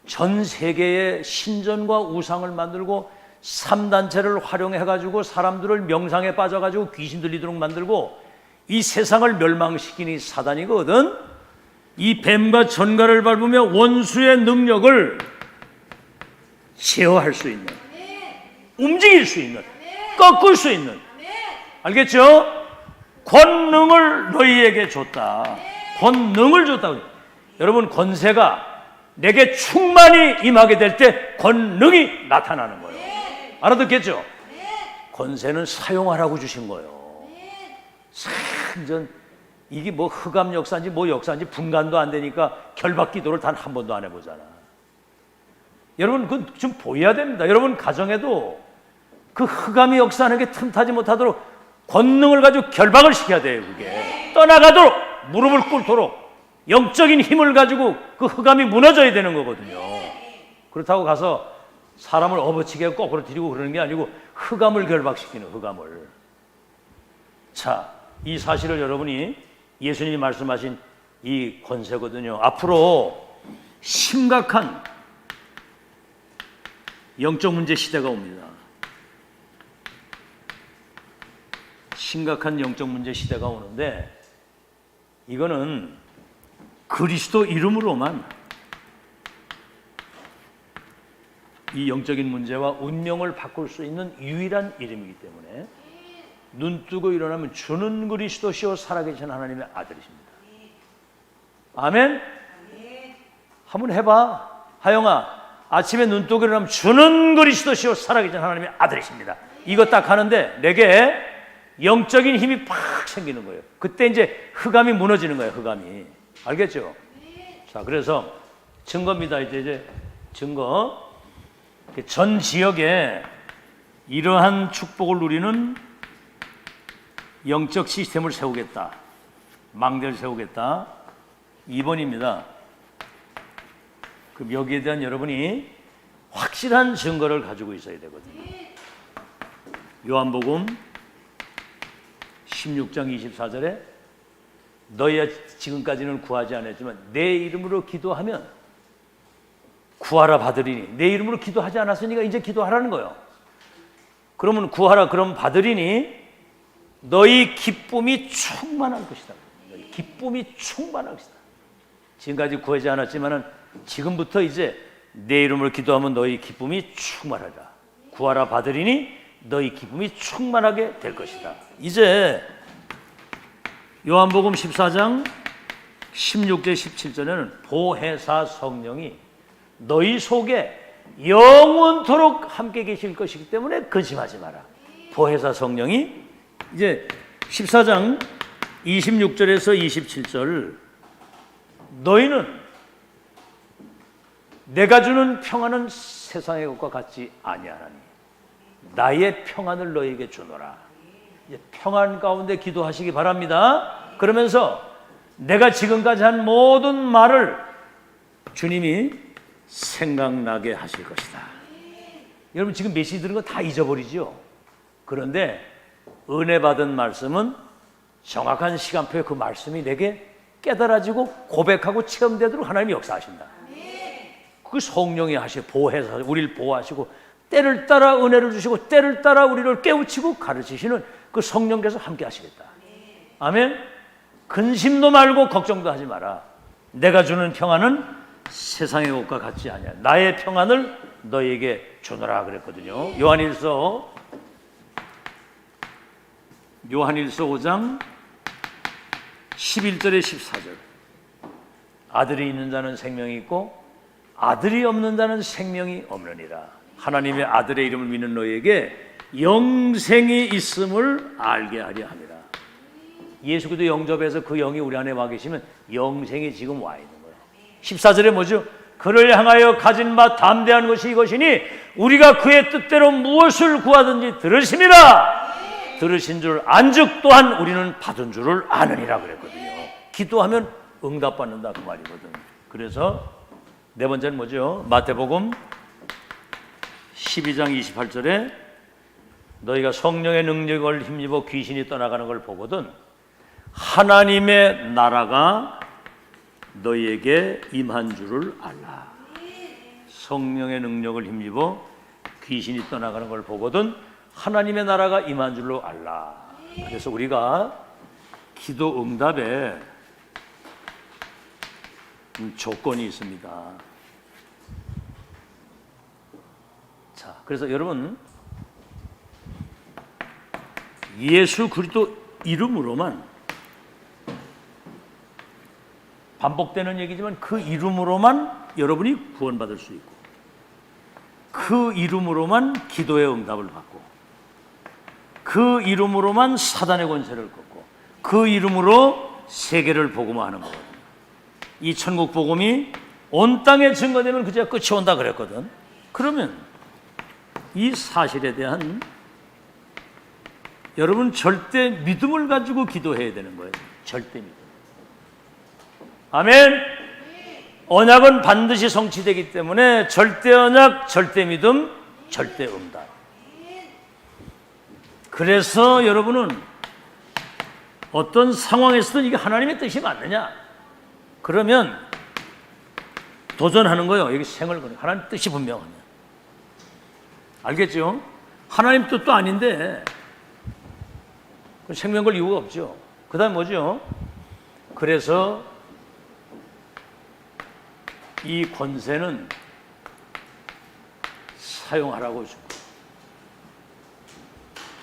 전 세계의 신전과 우상을 만들고 3단체를 활용해가지고 사람들을 명상에 빠져가지고 귀신 들리도록 만들고 이 세상을 멸망시킨 이 사단이거든. 이 뱀과 전갈을 밟으며 원수의 능력을 제어할 수 있는, 움직일 수 있는, 꺾을 수 있는, 알겠죠? 권능을 너희에게 줬다. 권능을 줬다. 여러분, 권세가 내게 충만히 임하게 될 때 권능이 나타나는 거예요. 알아듣겠죠? 권세는 사용하라고 주신 거예요. 완전 이게 뭐 흑암 역사인지 뭐 역사인지 분간도 안 되니까 결박 기도를 단 한 번도 안 해보잖아. 여러분, 그건 좀 보여야 됩니다. 여러분 가정에도 그 흑암이 역사하는 게 틈타지 못하도록 권능을 가지고 결박을 시켜야 돼요. 그게 떠나가도록, 무릎을 꿇도록 영적인 힘을 가지고 그 흑암이 무너져야 되는 거거든요. 그렇다고 가서 사람을 업어치게 거꾸로 들이고 그러는 게 아니고 흑암을 결박시키는, 흑암을. 자, 이 사실을 여러분이 예수님이 말씀하신 이 권세거든요. 앞으로 심각한 영적 문제 시대가 옵니다. 심각한 영적 문제 시대가 오는데, 이거는 그리스도 이름으로만 이 영적인 문제와 운명을 바꿀 수 있는 유일한 이름이기 때문에 눈 뜨고 일어나면 주는 그리스도시요 살아계신 하나님의 아들이십니다. 아멘? 한번 해봐. 하영아, 아침에 눈 뜨고 일어나면 주는 그리스도시요 살아계신 하나님의 아들이십니다. 이거 딱 하는데 내게 영적인 힘이 팍 생기는 거예요. 그때 이제 흑암이 무너지는 거예요. 흑암이. 알겠죠? 자, 그래서 증거입니다. 이제 증거. 전 지역에 이러한 축복을 누리는 영적 시스템을 세우겠다. 망대를 세우겠다. 2번입니다. 그럼 여기에 대한 여러분이 확실한 증거를 가지고 있어야 되거든요. 요한복음 16장 24절에 너희야 지금까지는 구하지 않았지만 내 이름으로 기도하면 구하라 받으리니. 내 이름으로 기도하지 않았으니까 이제 기도하라는 거예요. 그러면 구하라, 그럼 받으리니 너희 기쁨이 충만할 것이다. 너희 기쁨이 충만할 것이다. 지금까지 구하지 않았지만은 지금부터 이제 내 이름으로 기도하면 너희 기쁨이 충만하다. 구하라 받으리니 너희 기쁨이 충만하게 될 것이다. 이제 요한복음 14장 16절 17절에는 보혜사 성령이 너희 속에 영원토록 함께 계실 것이기 때문에 근심하지 마라. 보혜사 성령이 이제 14장 26절에서 27절 너희는 내가 주는 평안은 세상의 것과 같지 아니하나니 나의 평안을 너희에게 주노라. 이제 평안 가운데 기도하시기 바랍니다. 그러면서 내가 지금까지 한 모든 말을 주님이 생각나게 하실 것이다. 여러분 지금 메시지 들은 거 다 잊어버리죠. 그런데 은혜 받은 말씀은 정확한 시간표에 그 말씀이 내게 깨달아지고 고백하고 체험되도록 하나님이 역사하신다. 그 성령이 하시고 보혜사, 우리를 보호하시고 때를 따라 은혜를 주시고 때를 따라 우리를 깨우치고 가르치시는 그 성령께서 함께 하시겠다. 아멘. 근심도 말고 걱정도 하지 마라. 내가 주는 평안은 세상의 것과 같지 아니야. 나의 평안을 너에게 주노라 그랬거든요. 요한일서 5장 11절에 14절 아들이 있는 자는 생명이 있고 아들이 없는 자는 생명이 없느니라. 하나님의 아들의 이름을 믿는 너에게 영생이 있음을 알게 하려 함이라. 예수 그리스도 영접해서 그 영이 우리 안에 와 계시면 영생이 지금 와 있는 거예요. 14절에 뭐죠? 그를 향하여 가진 바 담대한 것이 이것이니 우리가 그의 뜻대로 무엇을 구하든지 들으심이라. 들으신 줄 안즉 또한 우리는 받은 줄을 아느니라 그랬거든요. 기도하면 응답받는다 그 말이거든. 그래서 네 번째는 뭐죠? 마태복음 12장 28절에 너희가 성령의 능력을 힘입어 귀신이 떠나가는 걸 보거든 하나님의 나라가 너희에게 임한 줄을 알라. 성령의 능력을 힘입어 귀신이 떠나가는 걸 보거든 하나님의 나라가 임한 줄로 알라. 그래서 우리가 기도 응답에 조건이 있습니다. 자, 그래서 여러분 예수 그리스도 이름으로만 반복되는 얘기지만 그 이름으로만 여러분이 구원받을 수 있고 그 이름으로만 기도의 응답을 받고 그 이름으로만 사단의 권세를 꺾고 그 이름으로 세계를 복음화하는 거거든요. 이 천국 복음이 온 땅에 증거되면 그제야 끝이 온다 그랬거든. 그러면 이 사실에 대한 여러분 절대 믿음을 가지고 기도해야 되는 거예요. 절대 믿음. 아멘. 언약은 반드시 성취되기 때문에 절대 언약, 절대 믿음, 절대 응답. 그래서 여러분은 어떤 상황에서든 이게 하나님의 뜻이 맞느냐? 그러면 도전하는 거예요. 여기 생을 거는 하나님 뜻이 분명하냐? 알겠죠? 하나님 뜻도 아닌데 생명 걸 이유가 없죠. 그 다음 뭐죠? 그래서 이 권세는 사용하라고 주고,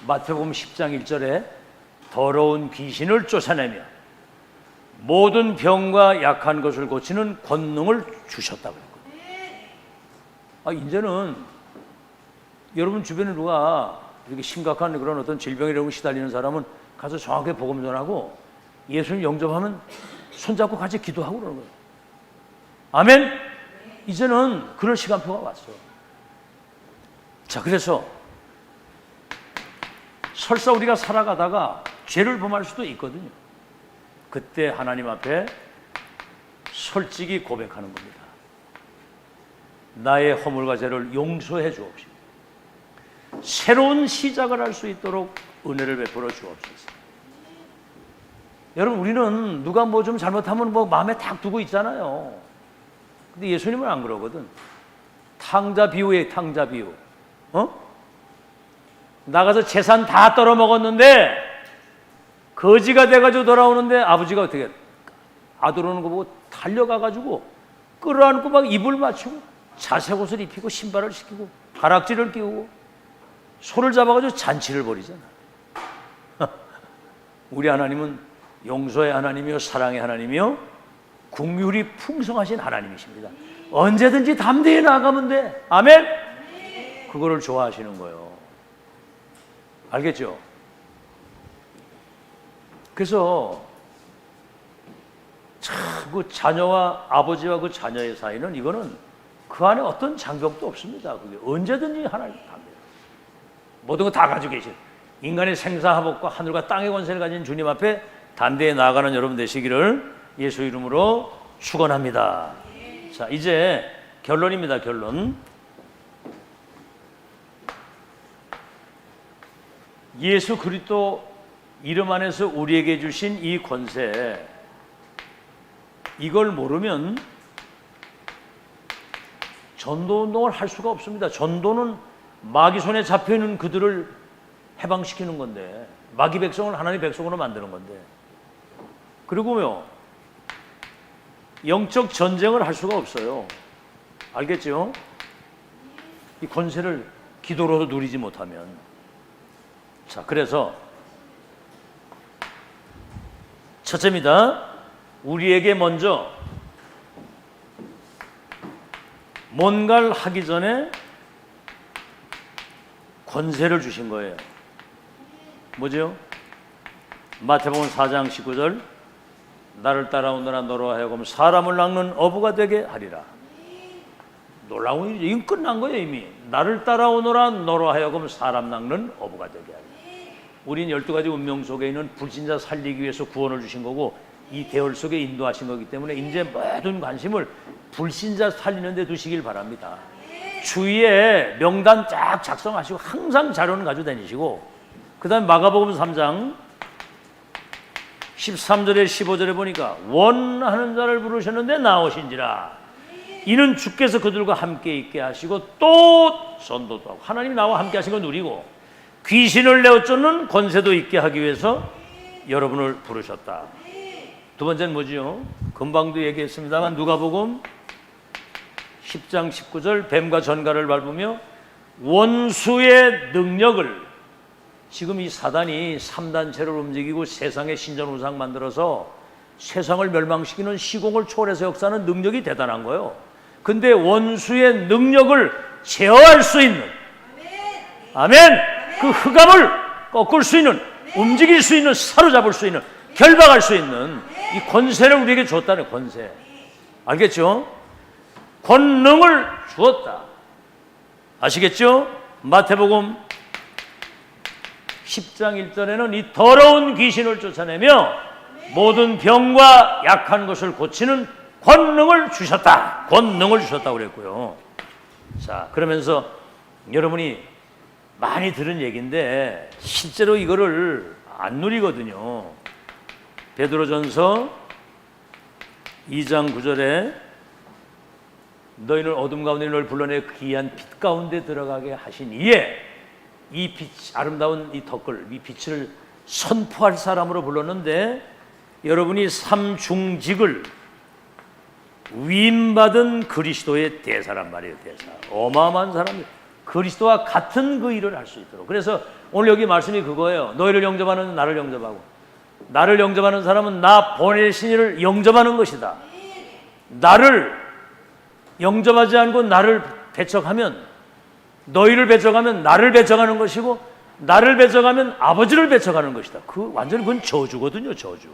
마태복음 10장 1절에 더러운 귀신을 쫓아내며 모든 병과 약한 것을 고치는 권능을 주셨다고 했거든요. 이제는 여러분 주변에 누가 이렇게 심각한 그런 어떤 질병이라고 시달리는 사람은 가서 정확하게 복음 전하고 예수님 영접하면 손잡고 같이 기도하고 그러는 거예요. 아멘? 이제는 그럴 시간표가 왔어. 자, 그래서 설사 우리가 살아가다가 죄를 범할 수도 있거든요. 그때 하나님 앞에 솔직히 고백하는 겁니다. 나의 허물과 죄를 용서해 주옵시고 새로운 시작을 할 수 있도록 은혜를 베풀어 주옵소서. 여러분, 우리는 누가 뭐 좀 잘못하면 뭐 마음에 딱 두고 있잖아요. 근데 예수님은 안 그러거든. 탕자 비유에 탕자 비유. 나가서 재산 다 떨어 먹었는데 거지가 돼가지고 돌아오는데 아버지가 어떻게 아들 오는 거 보고 달려가가지고 끌어안고 막 이불 맞추고 자색 옷을 입히고 신발을 시키고 가락지를 끼우고 소를 잡아가지고 잔치를 벌이잖아. 우리 하나님은 용서의 하나님이요 사랑의 하나님이요 긍휼이 풍성하신 하나님이십니다. 언제든지 담대히 나아가면 돼. 아멘? 그거를 좋아하시는 거예요. 알겠죠? 그래서 참 그 자녀와 아버지와 그 자녀의 사이는 이거는 그 안에 어떤 장벽도 없습니다. 그게 언제든지 하나님 답니다. 모든 거 다 가지고 계신 인간의 생사화복과 하늘과 땅의 권세를 가진 주님 앞에 담대히 나아가는 여러분 되시기를 예수 이름으로 축원합니다. 자, 이제 결론입니다. 결론. 예수 그리스도 이름 안에서 우리에게 주신 이 권세, 이걸 모르면 전도 운동을 할 수가 없습니다. 전도는 마귀 손에 잡혀있는 그들을 해방시키는 건데, 마귀 백성을 하나님의 백성으로 만드는 건데, 그리고요 영적 전쟁을 할 수가 없어요. 알겠죠? 이 권세를 기도로도 누리지 못하면. 자, 그래서 첫째입니다. 우리에게 먼저 뭔가를 하기 전에 권세를 주신 거예요. 뭐죠? 마태복음 4장 19절 나를 따라오너라 너로 하여금 사람을 낚는 어부가 되게 하리라. 놀라운 일이죠. 이건 끝난 거예요. 이미. 나를 따라오너라 너로 하여금 사람 낚는 어부가 되게 하리라. 우린 12가지 운명 속에 있는 불신자 살리기 위해서 구원을 주신 거고 이 대열 속에 인도하신 거기 때문에 이제 모든 관심을 불신자 살리는 데 두시길 바랍니다. 주위에 명단 쫙 작성하시고 항상 자료는 가지고 다니시고, 그 다음에 마가복음 3장 13절에 15절에 보니까 원하는 자를 부르셨는데 나오신지라 이는 주께서 그들과 함께 있게 하시고 또 전도도 하고, 하나님이 나와 함께 하신 거 누리고 귀신을 내어 쫓는 권세도 있게 하기 위해서 여러분을 부르셨다. 두 번째는 뭐지요? 금방도 얘기했습니다만 누가복음 10장 19절 뱀과 전갈을 밟으며 원수의 능력을, 지금 이 사단이 3단체를 움직이고 세상의 신전우상 만들어서 세상을 멸망시키는 시공을 초월해서 역사하는 능력이 대단한 거예요. 근데 원수의 능력을 제어할 수 있는, 아멘! 그 흑암을 꺾을 수 있는, 움직일 수 있는, 사로잡을 수 있는, 결박할 수 있는 이 권세를 우리에게 줬다는 권세. 알겠죠? 권능을 주었다. 아시겠죠? 마태복음 10장 1절에는 이 더러운 귀신을 쫓아내며 모든 병과 약한 것을 고치는 권능을 주셨다. 권능을 주셨다고 그랬고요. 자, 그러면서 여러분이 많이 들은 얘기인데 실제로 이거를 안 누리거든요. 베드로전서 2장 9절에 너희는 어둠 가운데 너를 불러내 귀한 빛 가운데 들어가게 하신 이에 이 빛, 아름다운 이 덧글, 이 빛을 선포할 사람으로 불렀는데 여러분이 삼중직을 위임받은 그리스도의 대사란 말이에요. 대사. 어마어마한 사람들. 그리스도와 같은 그 일을 할 수 있도록. 그래서 오늘 여기 말씀이 그거예요. 너희를 영접하는 나를 영접하고 나를 영접하는 사람은 나 보내신 이를 영접하는 것이다. 나를 영접하지 않고 나를 배척하면 너희를 배척하면 나를 배척하는 것이고 나를 배척하면 아버지를 배척하는 것이다. 완전히 그건 저주거든요. 저주.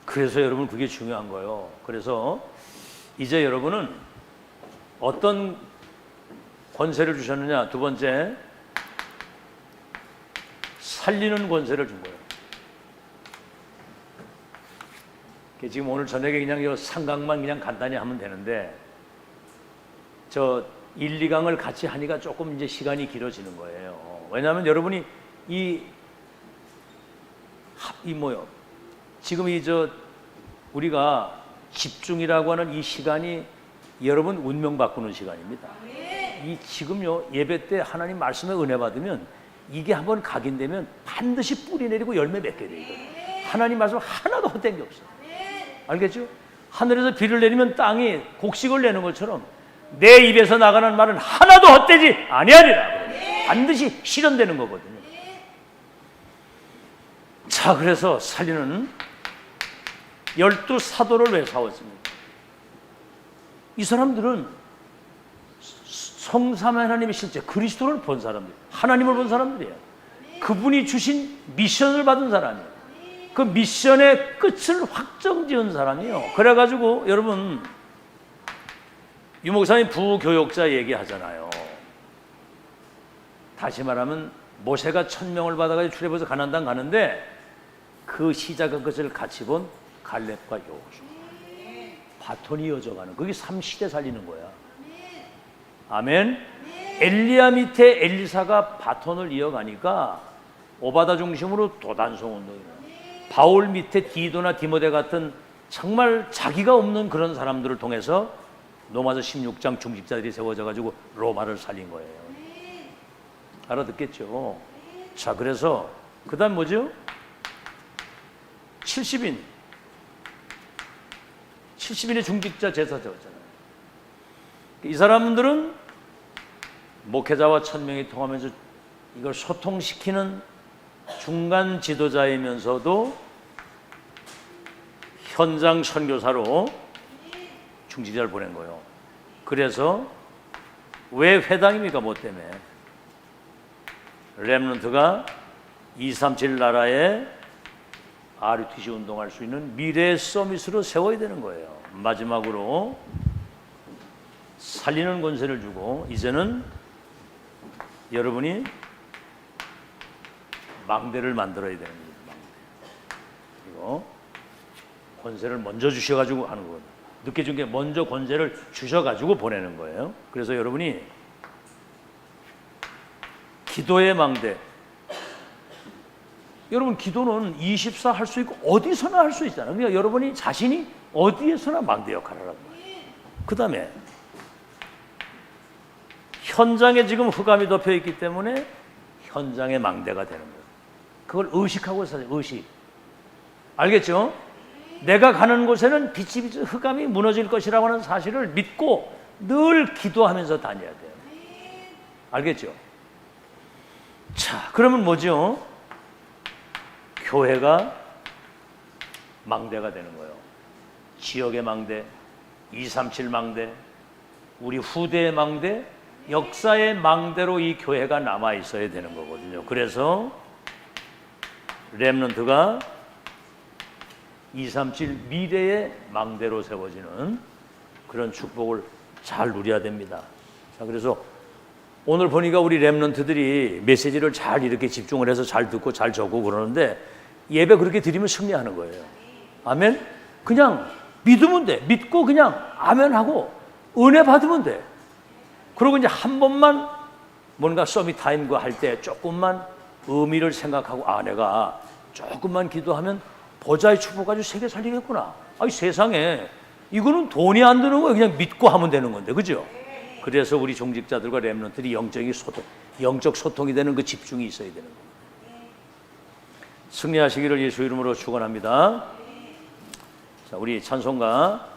그래서 여러분 그게 중요한 거예요. 그래서 이제 여러분은 어떤 권세를 주셨느냐? 두 번째, 살리는 권세를 준 거예요. 지금 오늘 저녁에 그냥 이 상강만 그냥 간단히 하면 되는데 저 1, 2강을 같이 하니까 조금 이제 시간이 길어지는 거예요. 왜냐하면 여러분이 지금 우리가 집중이라고 하는 이 시간이 여러분 운명 바꾸는 시간입니다. 이 지금요 예배 때 하나님 말씀에 은혜 받으면 이게 한번 각인되면 반드시 뿌리 내리고 열매 맺게 돼요. 하나님 말씀 하나도 헛된 게 없어요. 알겠죠? 하늘에서 비를 내리면 땅이 곡식을 내는 것처럼 내 입에서 나가는 말은 하나도 헛되지 아니하리라. 반드시 실현되는 거거든요. 자, 그래서 살리는 12사도를 왜 세웠습니까? 이 사람들은 성삼 하나님의 실제 그리스도를 본 사람들, 하나님을 본 사람들이에요. 그분이 주신 미션을 받은 사람이에요. 그 미션의 끝을 확정지은 사람이에요. 그래가지고 여러분 유 목사님 부교역자 얘기하잖아요. 다시 말하면 모세가 1000명을 받아가지고 출애굽해서 가나안 땅 가는데 그 시작한 것을 같이 본 갈렙과 여호수아. 바톤이 이어져가는 그게 3시대 살리는 거야. 아멘. 엘리야 밑에 엘리사가 바톤을 이어가니까 오바다 중심으로 도단성 운동이에요. 바울 밑에 디도나 디모데 같은 정말 자기가 없는 그런 사람들을 통해서 로마서 16장 중직자들이 세워져 가지고 로마를 살린 거예요. 알아듣겠죠? 자, 그래서 그다음 뭐죠? 70인의 중직자 제사 세웠잖아요. 이 사람들은 목회자와 1000명이 통하면서 이걸 소통시키는 중간 지도자이면서도 현장 선교사로 중직자를 보낸 거예요. 그래서 왜 회당입니까? 뭐 때문에? 렘넌트가 237 나라에 RUTC 운동할 수 있는 미래 서밋으로 세워야 되는 거예요. 마지막으로 살리는 권세를 주고 이제는 여러분이 망대를 만들어야 되는 거예요. 그리고 권세를 먼저 주셔가지고 하는 거예요. 늦게 준 게 먼저 권세를 주셔가지고 보내는 거예요. 그래서 여러분이 기도의 망대. 여러분 기도는 24 할 수 있고 어디서나 할 수 있잖아요. 그러니까 여러분이 자신이 어디에서나 망대 역할을 하는 거예요. 그 다음에 현장에 지금 흑암이 덮여 있기 때문에 현장의 망대가 되는 거예요. 그걸 의식하고 사세요. 의식. 알겠죠? 내가 가는 곳에는 빛이 흑암이 무너질 것이라고 하는 사실을 믿고 늘 기도하면서 다녀야 돼요. 알겠죠? 자, 그러면 뭐죠? 교회가 망대가 되는 거예요. 지역의 망대, 237 망대, 우리 후대의 망대, 역사의 망대로 이 교회가 남아 있어야 되는 거거든요. 그래서 렘넌트가 237 미래의 망대로 세워지는 그런 축복을 잘 누려야 됩니다. 자, 그래서 오늘 보니까 우리 렘넌트들이 메시지를 잘 이렇게 집중을 해서 잘 듣고 잘 적고 그러는데 예배 그렇게 드리면 승리하는 거예요. 아멘. 그냥 믿으면 돼. 믿고 그냥 아멘하고 은혜 받으면 돼. 그리고 이제 한 번만 뭔가 서밋 타임과 할 때 조금만 의미를 생각하고, 아, 내가 조금만 기도하면 보좌의 축복 가지고 세계 살리겠구나. 아니, 세상에 이거는 돈이 안 드는 거예요. 그냥 믿고 하면 되는 건데, 그죠? 그래서 우리 종직자들과 렘넌트들이 영적 소통이 되는 그 집중이 있어야 되는 거예요. 승리하시기를 예수 이름으로 축원합니다. 자, 우리 찬송가